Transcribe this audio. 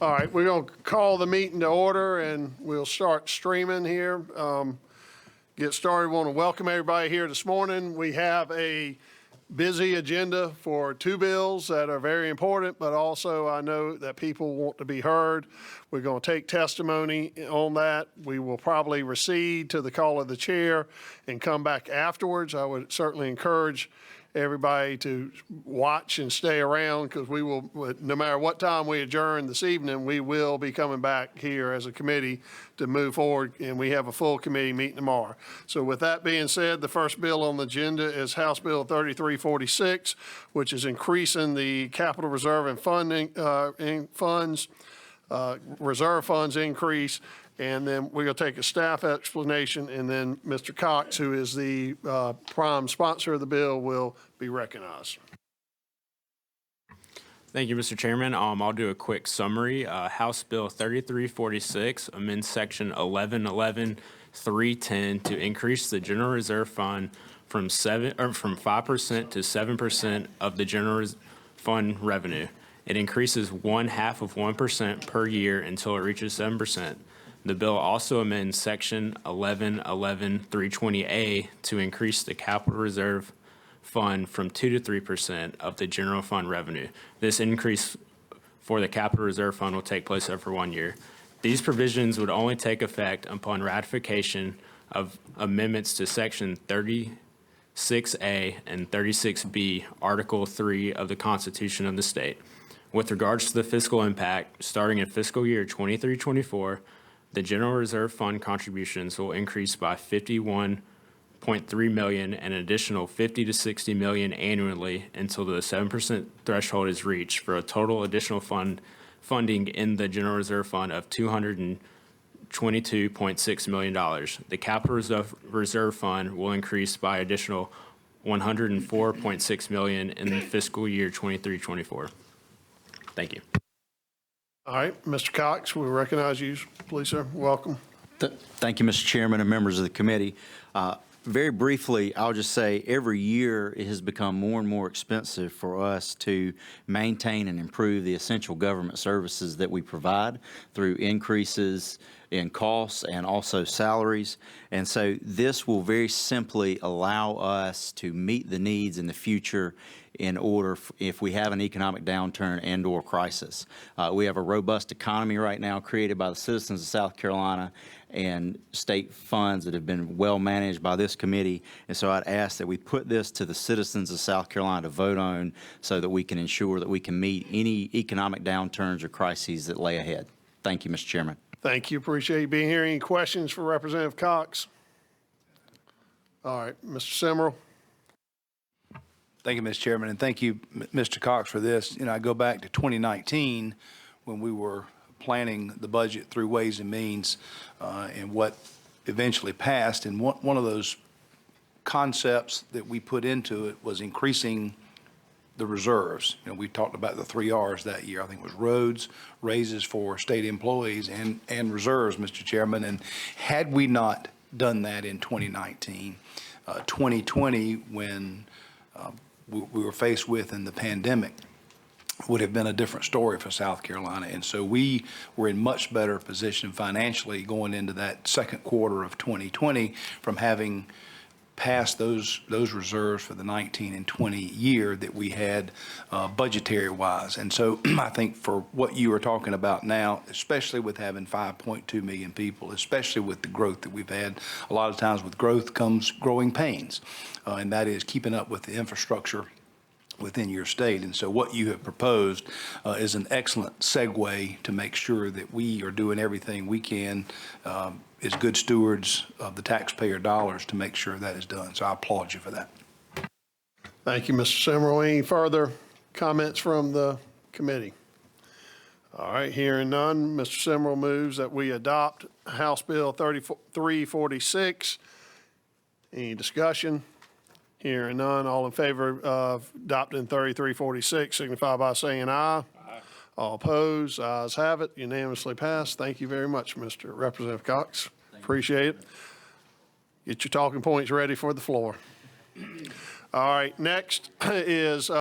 All right, we're going to call the meeting to order, and we'll start streaming here. Get started. Want to welcome everybody here this morning. We have a busy agenda for two bills that are very important, but also I know that people want to be heard. We're going to take testimony on that. We will probably recede to the call of the chair and come back afterwards. I would certainly encourage everybody to watch and stay around, because we will, no matter what time we adjourn this evening, we will be coming back here as a committee to move forward, and we have a full committee meeting tomorrow. So with that being said, the first bill on the agenda is House Bill 3346, which is increasing the capital reserve and funding reserve funds increase. And then we're going to take a staff explanation, and then Mr. Cox, who is the prime sponsor of the bill, will be recognized. Thank you, Mr. Chairman. I'll do a quick summary. House Bill 3346 amends Section 1111-310 to increase the General Reserve Fund from 5% to 7% of the General Fund revenue. It increases 0.5% per year until it reaches 7%. The bill also amends Section 1111-320A to increase the capital reserve fund from 2 to 3% of the general fund revenue. This increase for the capital reserve fund will take place over 1 year. These provisions would only take effect upon ratification of amendments to Section 36A and 36B, Article 3 of the Constitution of the state. With regards to the fiscal impact, starting in fiscal year 23-24, the General Reserve Fund contributions will increase by $51.3 million and an additional $50 to $60 million annually until the 7% threshold is reached, for a total additional funding in the General Reserve Fund of $222.6 million. The Capital Reserve Fund will increase by additional $104.6 million in the fiscal year 23-24. Thank you. All right, Mr. Cox, we recognize you, please, sir. Welcome. Thank you, Mr. Chairman and members of the committee. Very briefly, I'll just say every year it has become more and more expensive for us to maintain and improve the essential government services that we provide through increases in costs and also salaries. And so this will very simply allow us to meet the needs in the future in order if we have an economic downturn and or crisis. We have a robust economy right now created by the citizens of South Carolina and state funds that have been well managed by this committee. And so I'd ask that we put this to the citizens of South Carolina to vote on, so that we can ensure that we can meet any economic downturns or crises that lay ahead. Thank you, Mr. Chairman. Thank you. Appreciate you being here. Any questions for Representative Cox? All right, Mr. Simmerl. Thank you, Mr. Chairman, and thank you, Mr. Cox, for this. You know, I go back to 2019 when we were planning the budget through Ways and Means and what eventually passed. And one of those concepts that we put into it was increasing the reserves. You know, we talked about the 3 R's that year. I think it was roads, raises for state employees, and reserves, Mr. Chairman. And had we not done that in 2019, 2020, when we were faced with in the pandemic, would have been a different story for South Carolina. And so we were in much better position financially going into that second quarter of 2020 from having passed those reserves for the 19 and 20 year that we had budgetary wise. And so I think for what you are talking about now, especially with having 5.2 million people, especially with the growth that we've had, a lot of times with growth comes growing pains, and that is keeping up with the infrastructure within your state. And so what you have proposed is an excellent segue to make sure that we are doing everything we can as good stewards of the taxpayer dollars to make sure that is done. So I applaud you for that. Thank you, Mr. Simmerl. Any further comments from the committee? All right, hearing none, Mr. Simmerl moves that we adopt House Bill 3346. Any discussion? Hearing none, all in favor of adopting 3346 signify by saying aye. Aye. All opposed, ayes have it, unanimously passed. Thank you very much, Mr. Representative Cox. Appreciate it. Get your talking points ready for the floor. All right, next is